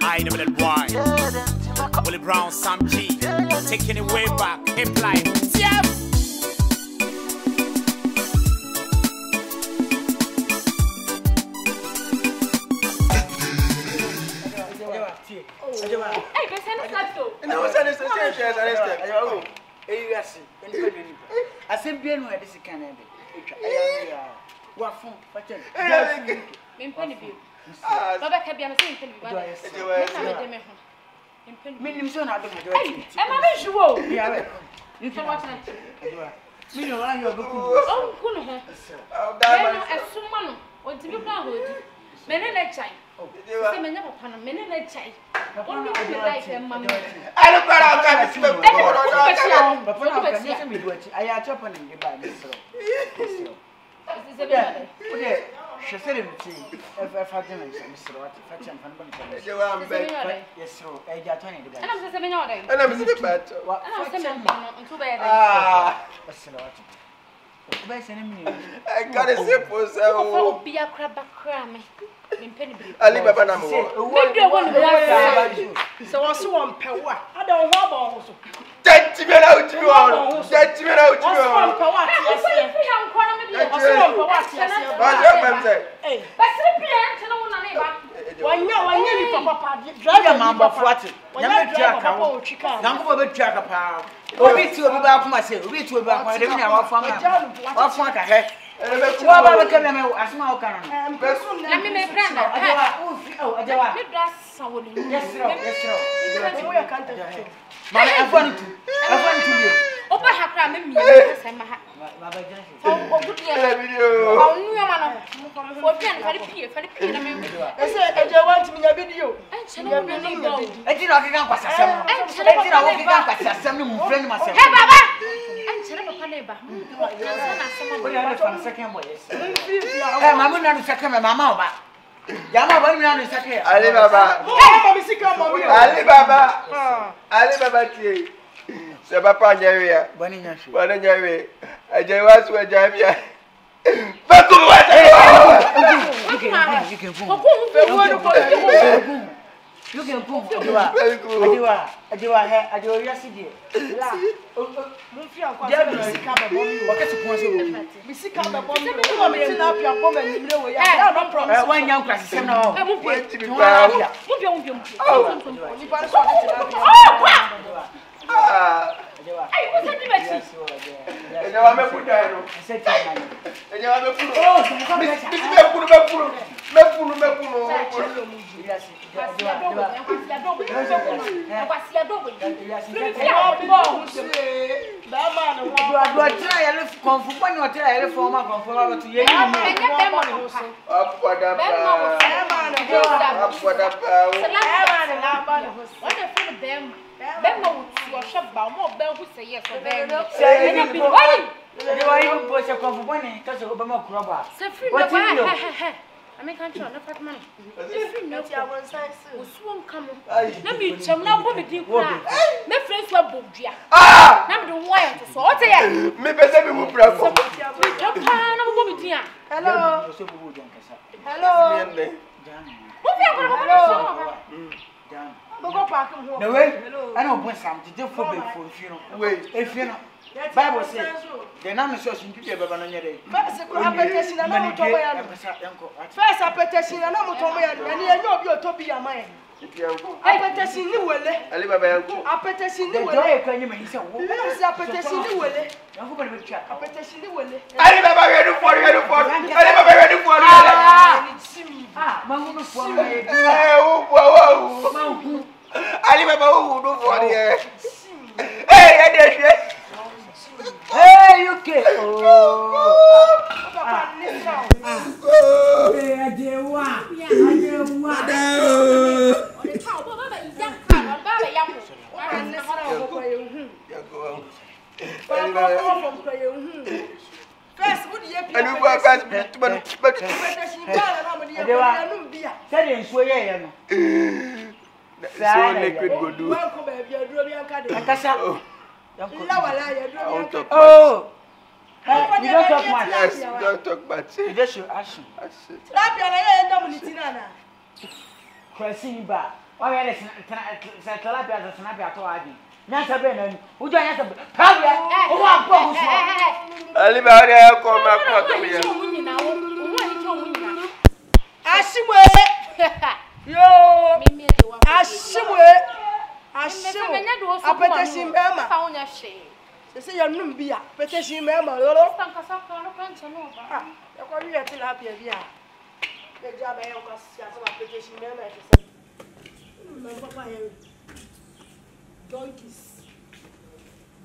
I never let wine. Willie Brown, Sam G. Taking it way back. Hip life. Yeah. Hey, go send us that too. No, send us the same. I said, be anywhere this can end. What phone? Baba can be on the same thing. Minimum, I don't know. I'm not sure. You can watch that. You know, I'm your book. Oh, good. As someone wants to be proud. Men and child. Say, men never upon a minute and child. Only like them, mamma. I don't know I am chopping in the bag. She said him to if I didn't Mr. What fetch him from yes, so I got 20. And I'm just a minute. And I'm the better. What? I'm too bad. I got a simple so be a crab cram. Alibaba number one. So I saw one power. I don't know. Get me out to you. Get me out to Opa hakra me mi se ma ha. Baba Johnson. O good year. O nu ya ma no. O pian fari pie na me. I said I just want me a video. Enchele me no go. Eti na okeka kwasasem. Eti na okeka kwasasem ni mu friend ma se. Hey baba. Enchele papa na ba. Na sama bo ya from second boy. Eh mamu na no second me mama oba. Yama ba ni na no second. Ali baba. Mama sika mama. Ali baba. Ali baba tie. Se papa nyawe bani nyashi bani nyawe aje wasu ajabia bako wata you can ajiwa yasi die la munfi akwa se sika babo mi o kesi kun se wo mi sika babo mi o mi ti na pia bo ma ni mire wo ya no problem wan yan kwasi sem na o mu pia ni pa so ti na pia ai wo se ti beti eja wa me puda no se ti na eja wa me pudo oh me pudo yasi I make control no fat money. If no tia one size. Uswon come. Na me cham na bo me din kura. Me friends wa bodua. Na me do wire to so. What say? Me pese me mu pra ko. Me do pa na bo me din a. Hello. Hello. Wo fi akora hello. Dan. Go park him home. No way. I know when some did for be for funeral. Wait, if you know. Bible says, the name is so simple, Baba Nanyade. First, application, and I'm told first application, and I'm told and you know your topi a mine. Application, you will let Alibaba. Application, you will let application, you will let application, you will let Alibaba ready for Alibaba ready for Mamu for Alibaba who do for hey, hey, UK. First, would you and we were fast, but so liquid go do. Oh, you don't talk much. Yes, don't talk much. You just should action. Kwasi ba. Why are they tilapia as tilapia to adi? Nyasa be na ni. Ujo nyasa be. Pabia. O wa gbo so. Ali ba ri e ko ma ko to mi ye. Ashimwe. Yo. Ashimwe. Ashimwe. Apeteshim bema. Fa onya hwe. Sese ya num bia. Apeteshim bema lolo. Tankasa ka no kancha no ba. Ya ko wi tilapia bia. E ja ba yo ka sia so apeteshim bema e se. Papa here. Donkeys.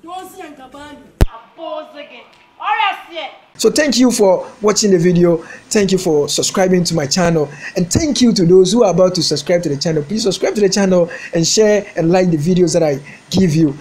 Don't see and cabani. A pose again. Alright, so thank you for watching the video. Thank you for subscribing to my channel, and thank you to those who are about to subscribe to the channel. Please subscribe to the channel and share and like the videos that I give you.